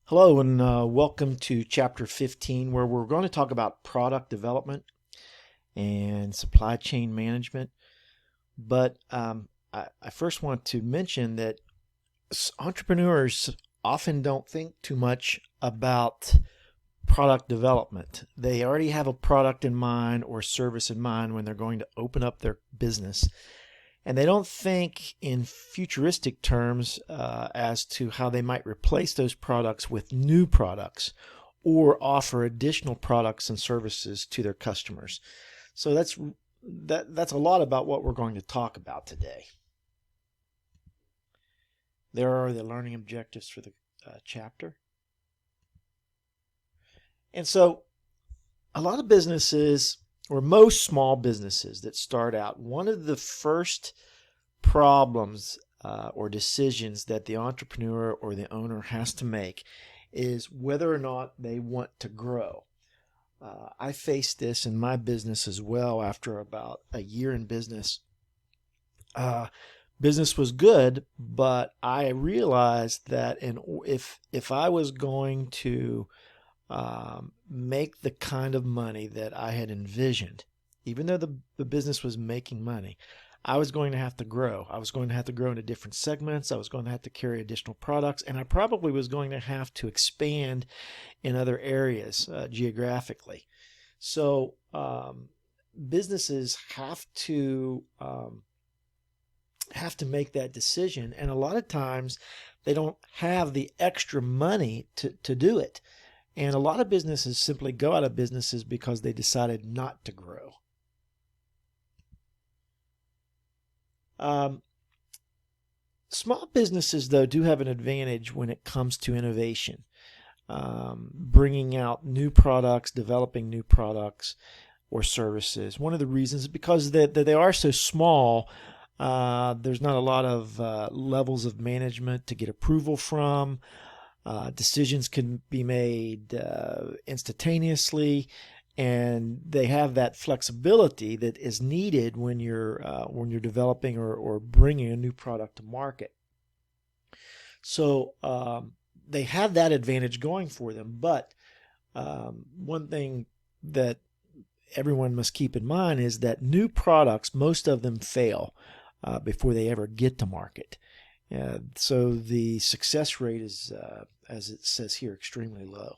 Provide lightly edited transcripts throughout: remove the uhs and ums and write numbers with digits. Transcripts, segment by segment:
Hello, and welcome to Chapter 15, where we're going to talk about product development and supply chain management. But I first want to mention that entrepreneurs often don't think too much about product development. They already have a product in mind or service in mind when they're going to open up their business. And they don't think in futuristic terms as to how they might replace those products with new products or offer additional products and services to their customers. So that's a lot about what we're going to talk about today. There are the learning objectives for the chapter. And so a lot of businesses, or most small businesses that start out, one of the first problems or decisions that the entrepreneur or the owner has to make is whether or not they want to grow. I faced this in my business as well. After about a year in business, business was good, but I realized that if I was going to make the kind of money that I had envisioned, even though the business was making money, I was going to have to grow. I was going to have to grow into different segments. I was going to have to carry additional products, and I probably was going to have to expand in other areas geographically. So businesses have to make that decision, and a lot of times they don't have the extra money to do it. And a lot of businesses simply go out of businesses because they decided not to grow. Small businesses, though, do have an advantage when it comes to innovation, bringing out new products, developing new products or services. One of the reasons is because that they are so small, there's not a lot of levels of management to get approval from. Decisions can be made instantaneously, and they have that flexibility that is needed when you're developing or bringing a new product to market. So they have that advantage going for them. But one thing that everyone must keep in mind is that new products, most of them fail before they ever get to market. So the success rate is, as it says here, extremely low.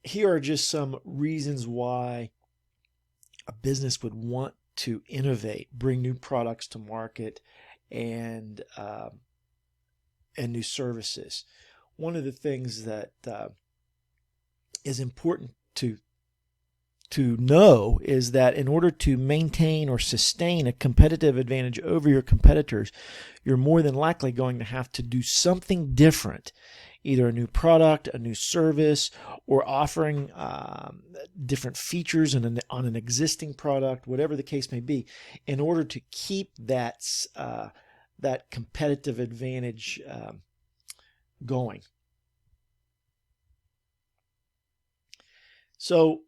Here are just some reasons why a business would want to innovate, bring new products to market, and new services. One of the things that is important to know is that in order to maintain or sustain a competitive advantage over your competitors, you're more than likely going to have to do something different, either a new product, a new service, or offering different features on an existing product, whatever the case may be, in order to keep that competitive advantage going. So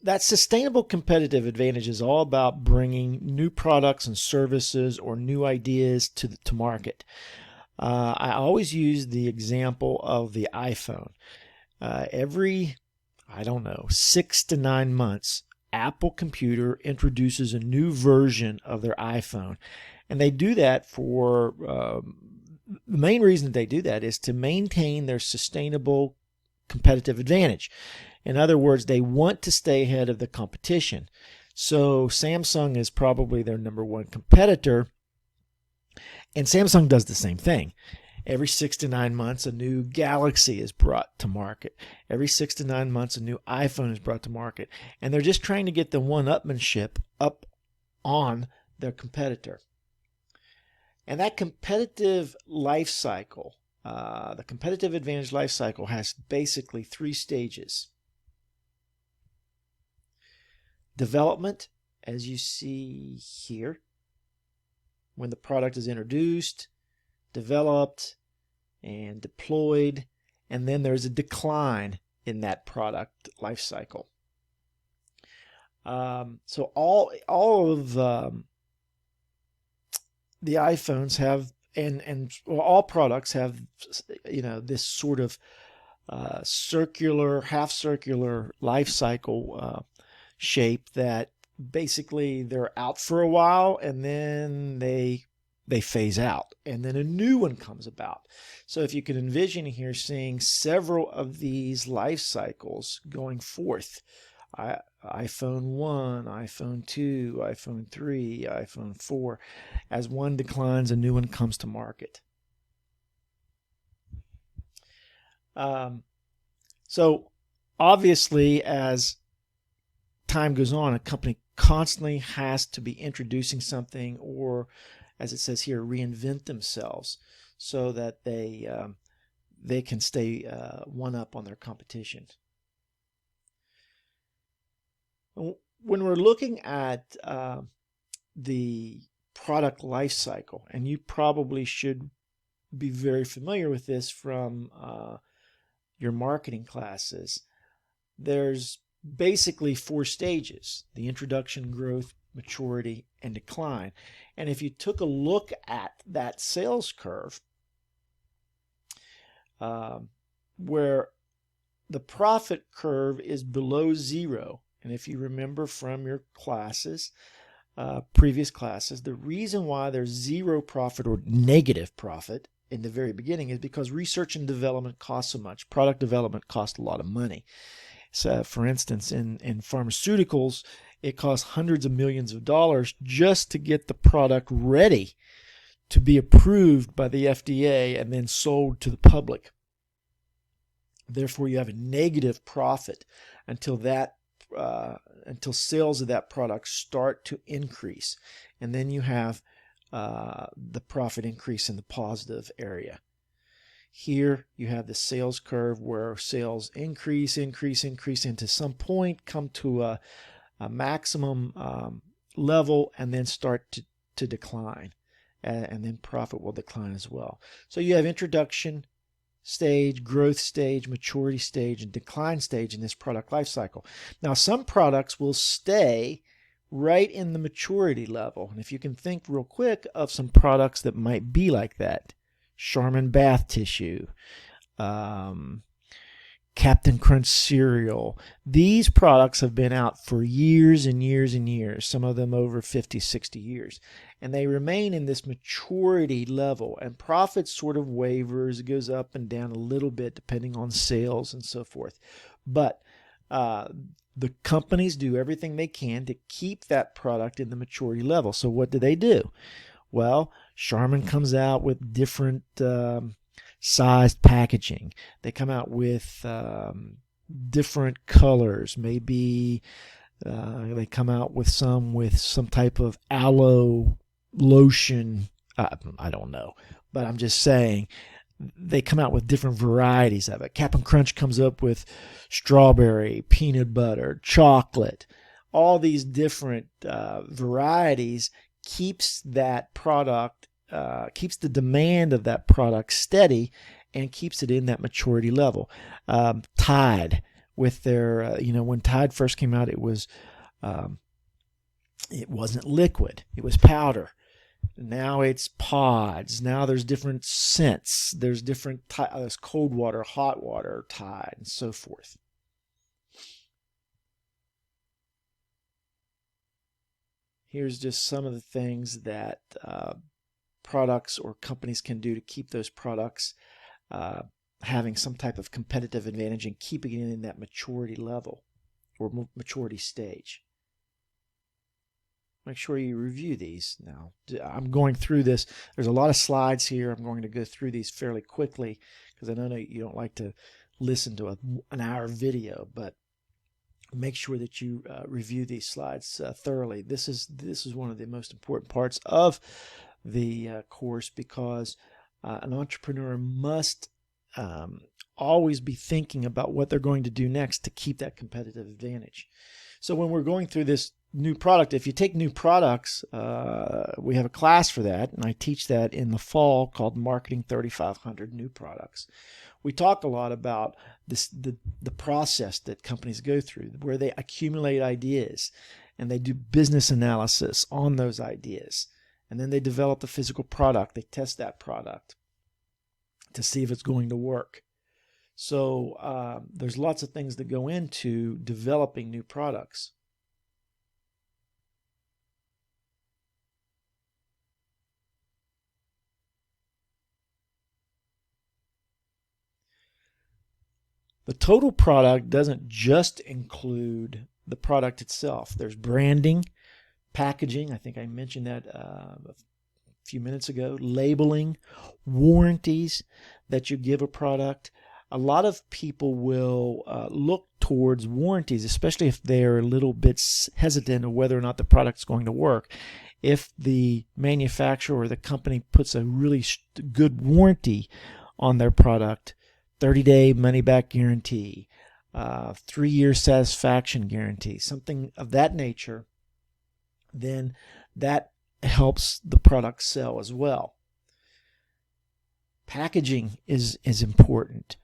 that sustainable competitive advantage is all about bringing new products and services or new ideas to market. I always use the example of the iPhone. Every 6 to 9 months, Apple Computer introduces a new version of their iPhone. And they do that for, the main reason they do that is to maintain their sustainable competitive advantage. In other words, they want to stay ahead of the competition. So Samsung is probably their number one competitor, and Samsung does the same thing. Every 6 to 9 months, a new Galaxy is brought to market. Every 6 to 9 months, a new iPhone is brought to market. And they're just trying to get the one-upmanship up on their competitor. And that competitive life cycle, the competitive advantage life cycle, has basically 3 stages. Development, as you see here, when the product is introduced, developed, and deployed, and then there's a decline in that product life cycle. So all of the iPhones have and well, all products have, this sort of circular, half circular life cycle shape that basically they're out for a while and then they phase out and then a new one comes about. So if you can envision here seeing several of these life cycles going forth, iPhone 1, iPhone 2, iPhone 3, iPhone 4, as one declines, a new one comes to market. So obviously, as time goes on, a company constantly has to be introducing something, or as it says here, reinvent themselves so that they can stay one up on their competition. When we're looking at the product life cycle, and you probably should be very familiar with this from your marketing classes, there's basically 4 stages: the introduction, growth, maturity, and decline. And if you took a look at that sales curve, where the profit curve is below 0, and if you remember from your classes, previous classes, the reason why there's 0 profit or negative profit in the very beginning is because research and development costs so much. Product development costs a lot of money. So, for instance, in pharmaceuticals, it costs hundreds of millions of dollars just to get the product ready to be approved by the FDA and then sold to the public. Therefore, you have a negative profit until sales of that product start to increase, and then you have the profit increase in the positive area. Here you have the sales curve where sales increase, and to some point come to a maximum level and then start to decline, and then profit will decline as well. So you have introduction stage, growth stage, maturity stage, and decline stage in this product life cycle. Now, some products will stay right in the maturity level. And if you can think real quick of some products that might be like that: Charmin bath tissue, Captain Crunch cereal. These products have been out for years and years and years, some of them over 50, 60 years. And they remain in this maturity level, and profit sort of wavers. It goes up and down a little bit depending on sales and so forth. But the companies do everything they can to keep that product in the maturity level. So what do? Well, Charmin comes out with different sized packaging. They come out with different colors. Maybe they come out with some type of aloe lotion. I don't know, but I'm just saying they come out with different varieties of it. Captain Crunch comes up with strawberry, peanut butter, chocolate. All these different varieties keeps that product, keeps the demand of that product steady, and keeps it in that maturity level. Tide, with their, when Tide first came out, it wasn't liquid; it was powder. Now it's pods. Now there's different scents. There's different there's cold water, hot water, Tide, and so forth. Here's just some of the things that products or companies can do to keep those products having some type of competitive advantage and keeping it in that maturity level or maturity stage. Make sure you review these now. I'm going through this. There's a lot of slides here. I'm going to go through these fairly quickly because I know you don't like to listen to an hour video, but make sure that you review these slides thoroughly. This is one of the most important parts of the course, because an entrepreneur must always be thinking about what they're going to do next to keep that competitive advantage. So when we're going through this new product, if you take new products, we have a class for that, and I teach that in the fall, called Marketing 3500 New Products. We talk a lot about the process that companies go through, where they accumulate ideas and they do business analysis on those ideas, And then they develop the physical product. They test that product to see if it's going to work. So there's lots of things that go into developing new products. The total product doesn't just include the product itself. There's branding, packaging, I think I mentioned that a few minutes ago, labeling, warranties that you give a product. A lot of people will look towards warranties, especially if they're a little bit hesitant of whether or not the product's going to work. If the manufacturer or the company puts a really good warranty on their product, 30-day money-back guarantee, 3-year satisfaction guarantee, something of that nature, then that helps the product sell as well. Packaging is important,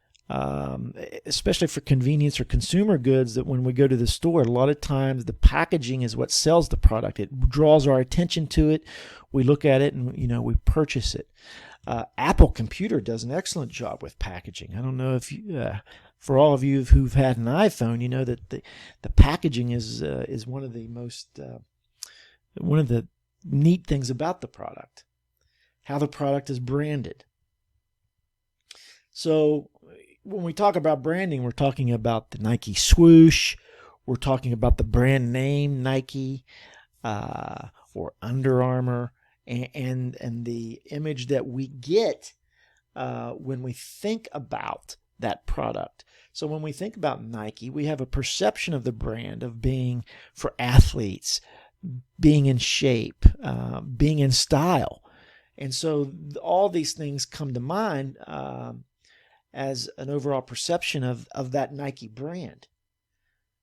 especially for convenience or consumer goods, that when we go to the store, a lot of times the packaging is what sells the product. It draws our attention to it. We look at it and we purchase it. Apple Computer does an excellent job with packaging. I don't know if you, for all of you who've had an iPhone, you know that the packaging is one of the most one of the neat things about the product, how the product is branded. So when we talk about branding, we're talking about the Nike swoosh, we're talking about the brand name Nike or Under Armour, and the image that we get when we think about that product. So when we think about Nike, we have a perception of the brand of being for athletes, being in shape, being in style. And so all these things come to mind as an overall perception of that Nike brand.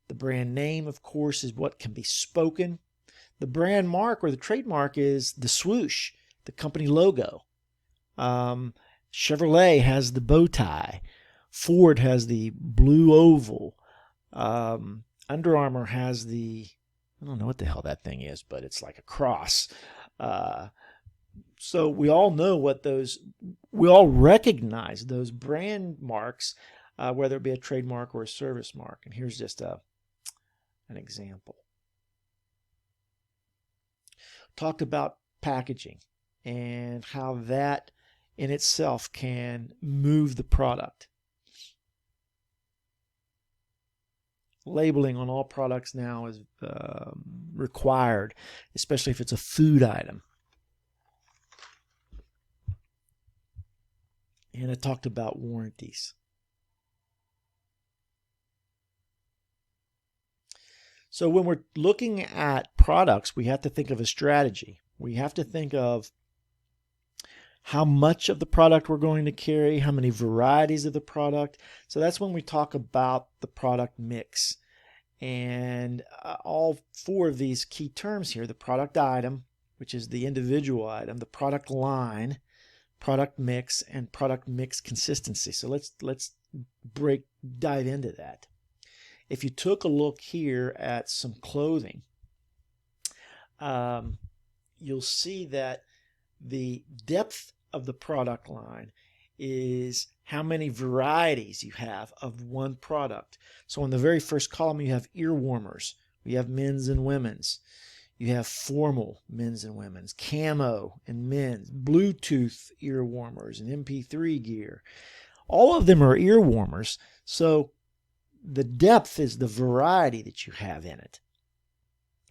The brand name, of course, is what can be spoken. The brand mark or the trademark is the swoosh, the company logo. Chevrolet has the bow tie. Ford has the blue oval. Under Armour has the, I don't know what the hell that thing is, but it's like a cross. So we all know we all recognize those brand marks, whether it be a trademark or a service mark. And here's just an example. Talked about packaging and how that in itself can move the product. Labeling on all products now is required, especially if it's a food item. And I talked about warranties. So when we're looking at products, we have to think of a strategy. We have to think of how much of the product we're going to carry, how many varieties of the product. So that's when we talk about the product mix. And all 4 of these key terms here, the product item, which is the individual item, the product line, product mix, and product mix consistency. So let's dive into that. If you took a look here at some clothing, you'll see that the depth of the product line is how many varieties you have of one product. So in the very first column, you have ear warmers. We have men's and women's. You have formal men's and women's, camo and men's, Bluetooth ear warmers, and MP3 gear. All of them are ear warmers. So the depth is the variety that you have in it.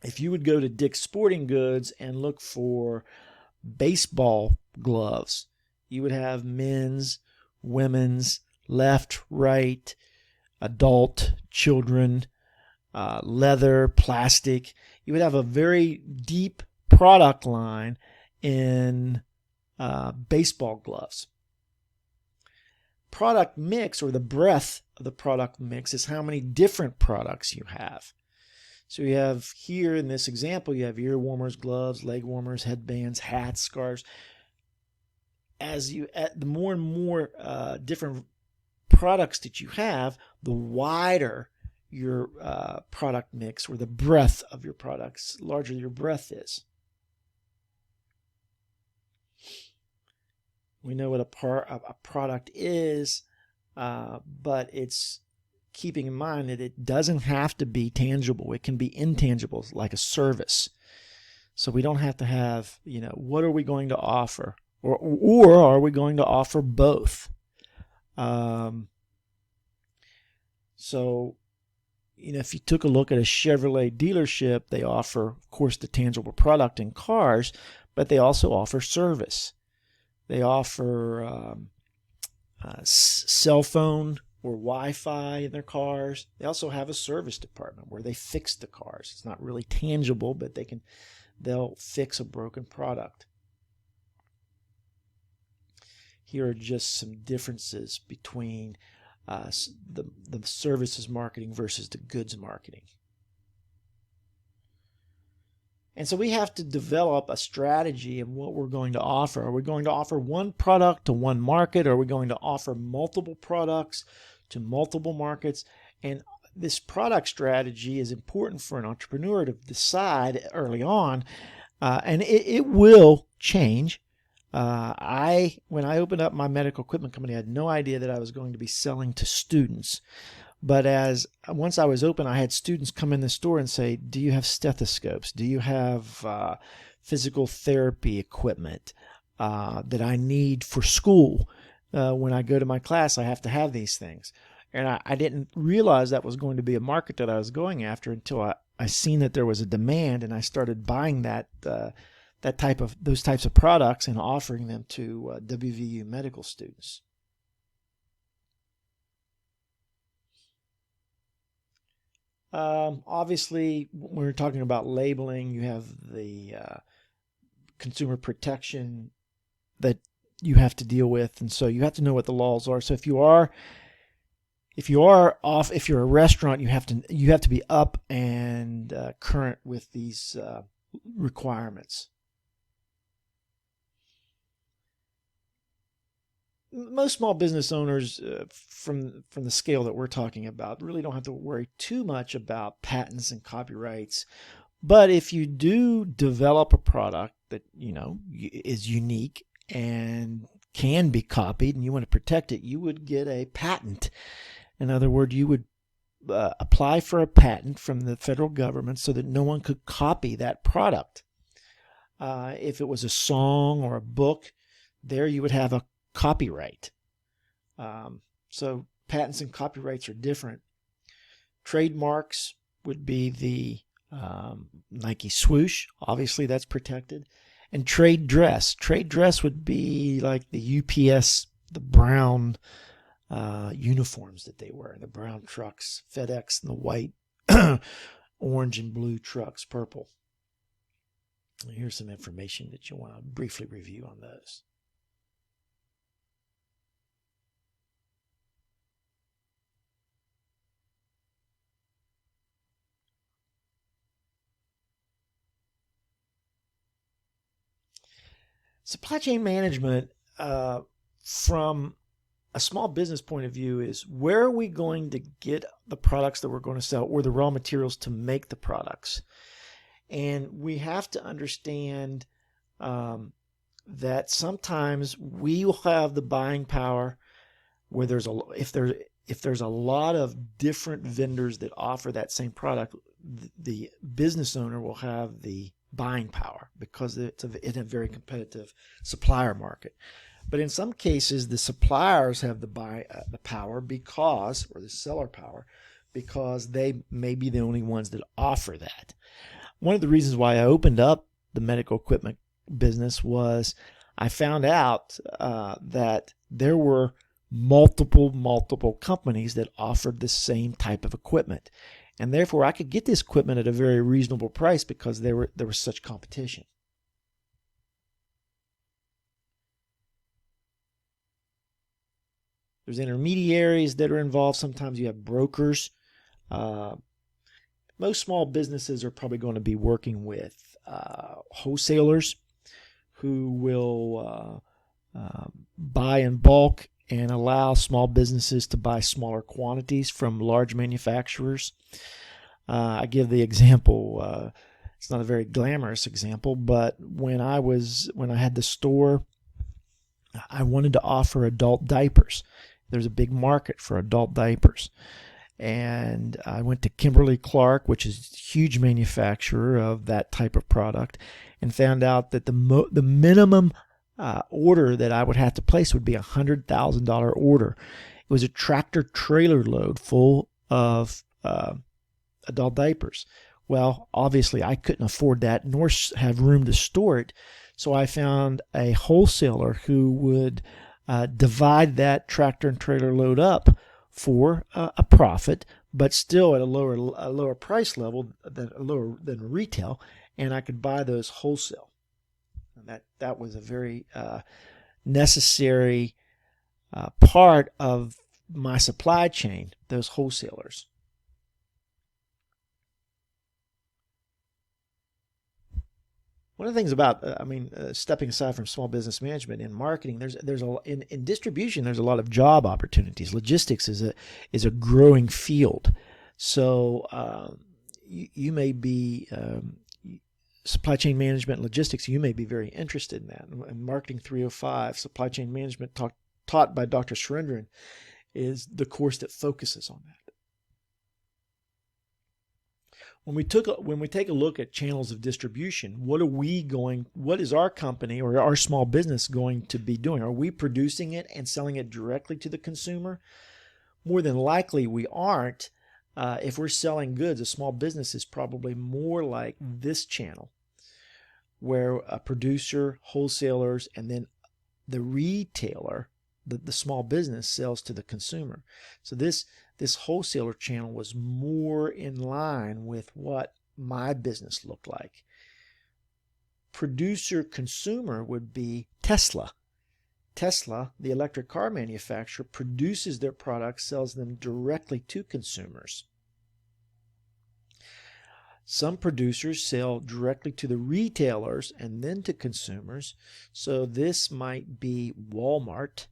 If you would go to Dick's Sporting Goods and look for baseball gloves, you would have men's, women's, left, right, adult, children, leather, plastic. You would have a very deep product line in baseball gloves. Product mix, or the breadth of the product mix, is how many different products you have. So you have here in this example, you have ear warmers, gloves, leg warmers, headbands, hats, scarves. The more and more different products that you have, the wider your product mix, or the breadth of your products, larger your breadth is. We know what a product is, but it's keeping in mind that it doesn't have to be tangible. It can be intangible, like a service. So we don't have to have, what are we going to offer? Or are we going to offer both? So, if you took a look at a Chevrolet dealership, they offer, of course, the tangible product in cars, but they also offer service. They offer cell phone or Wi-Fi in their cars. They also have a service department where they fix the cars. It's not really tangible, but they'll fix a broken product. Here are just some differences between the services marketing versus the goods marketing. And so we have to develop a strategy of what we're going to offer. Are we going to offer one product to one market? Are we going to offer multiple products to multiple markets? And this product strategy is important for an entrepreneur to decide early on, and it will change. When I opened up my medical equipment company, I had no idea that I was going to be selling to students. But once I was open, I had students come in the store and say, do you have stethoscopes? Do you have physical therapy equipment that I need for school? When I go to my class, I have to have these things. And I didn't realize that was going to be a market that I was going after until I seen that there was a demand, and I started buying those types of products and offering them to WVU medical students. Obviously, when we're talking about labeling, you have the consumer protection that you have to deal with, and so you have to know what the laws are. So if you're a restaurant, you have to be up and current with these requirements. Most small business owners from the scale that we're talking about really don't have to worry too much about patents and copyrights. But if you do develop a product that is unique and can be copied and you want to protect it, you would get a patent. In other words, you would apply for a patent from the federal government so that no one could copy that product. If it was a song or a book, there you would have a copyright. So patents and copyrights are different. Trademarks would be the Nike swoosh. Obviously, that's protected. And trade dress. Trade dress would be like the UPS, the brown uniforms that they wear, the brown trucks, FedEx, and the white, orange, and blue trucks, purple. Here's some information that you want to briefly review on those. Supply chain management, from a small business point of view, is where are we going to get the products that we're going to sell, or the raw materials to make the products? And we have to understand that sometimes we will have the buying power where if there's a lot of different vendors that offer that same product, the business owner will have the buying power because it's in a very competitive supplier market. But in some cases, the suppliers have the power or the seller power, because they may be the only ones that offer that. One of the reasons why I opened up the medical equipment business was I found out that there were multiple companies that offered the same type of equipment. And therefore, I could get this equipment at a very reasonable price because there was such competition. There's intermediaries that are involved. Sometimes you have brokers. Most small businesses are probably going to be working with wholesalers who will buy in bulk and allow small businesses to buy smaller quantities from large manufacturers. I give the example, it's not a very glamorous example, but when I had the store I wanted to offer adult diapers. There's a big market for adult diapers. And I went to Kimberly-Clark, which is a huge manufacturer of that type of product, and found out that the minimum order that I would have to place would be a $100,000 order. It was a tractor trailer load full of adult diapers. Well, obviously I couldn't afford that nor have room to store it, so I found a wholesaler who would divide that tractor and trailer load up for a profit, but still at a lower price level than retail, and I could buy those wholesale. And that was a very necessary part of my supply chain, those wholesalers. One of the things about, stepping aside from small business management and marketing, in distribution, there's a lot of job opportunities. Logistics is a growing field. So you may be supply chain management and logistics. You may be very interested in that. And Marketing 305, supply chain management taught by Dr. Surendran, is the course that focuses on that. When we take a look at channels of distribution, what is our company or our small business going to be doing? Are we producing it and selling it directly to the consumer? More than likely we aren't. If we're selling goods, a small business is probably more like this channel, where a producer, wholesalers, and then the retailer, the small business, sells to the consumer. So this wholesaler channel was more in line with what my business looked like. Producer consumer would be Tesla. Tesla, the electric car manufacturer, produces their products, sells them directly to consumers. Some producers sell directly to the retailers and then to consumers. So this might be Walmart.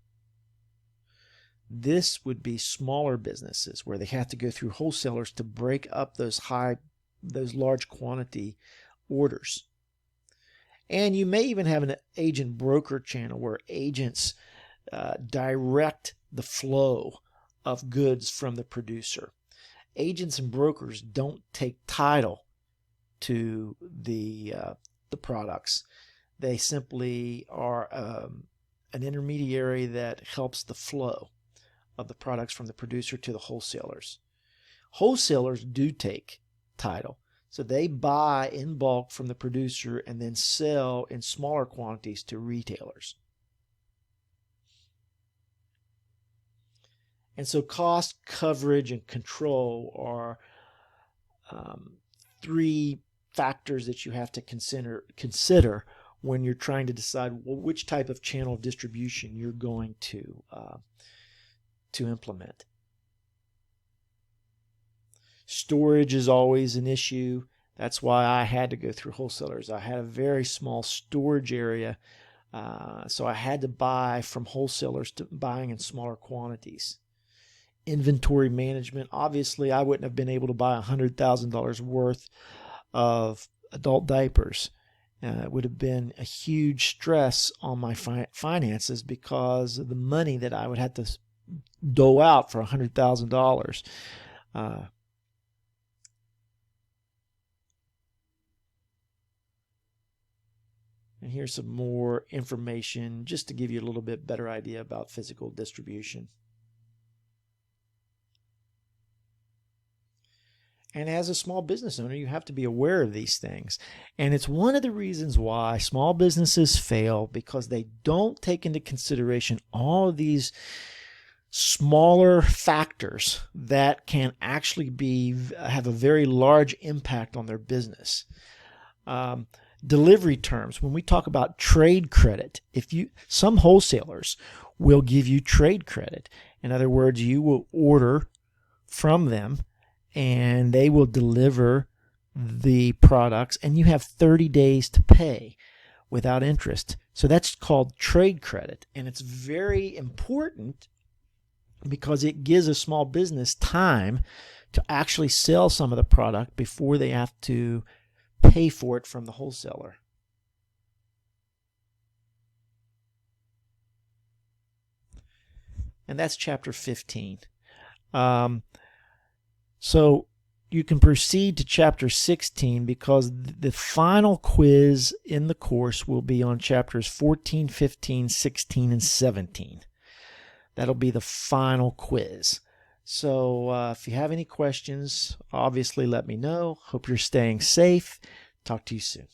This would be smaller businesses where they have to go through wholesalers to break up those large quantity orders. And you may even have an agent broker channel where agents direct the flow of goods from the producer. Agents and brokers don't take title to the products. They simply are an intermediary that helps the flow of the products from the producer to the wholesalers. Wholesalers do take title. So they buy in bulk from the producer and then sell in smaller quantities to retailers. And so cost, coverage, and control are three factors that you have to consider when you're trying to decide which type of channel of distribution you're going to implement. Storage is always an issue. That's why I had to go through wholesalers. I had a very small storage area, so I had to buy from wholesalers, buying in smaller quantities. Inventory management. Obviously, I wouldn't have been able to buy $100,000 worth of adult diapers. It would have been a huge stress on my finances because of the money that I would have to dole out for $100,000. And here's some more information just to give you a little bit better idea about physical distribution. And as a small business owner, you have to be aware of these things. And it's one of the reasons why small businesses fail, because they don't take into consideration all of these smaller factors that can actually have a very large impact on their business. Delivery terms. When we talk about trade credit, some wholesalers will give you trade credit. In other words, you will order from them and they will deliver the products, and you have 30 days to pay without interest. So that's called trade credit, and it's very important because it gives a small business time to actually sell some of the product before they have to pay for it from the wholesaler. and that's chapter 15. So you can proceed to chapter 16 because the final quiz in the course will be on chapters 14, 15, 16, and 17. That'll be the final quiz. So if you have any questions, obviously let me know. Hope you're staying safe. Talk to you soon.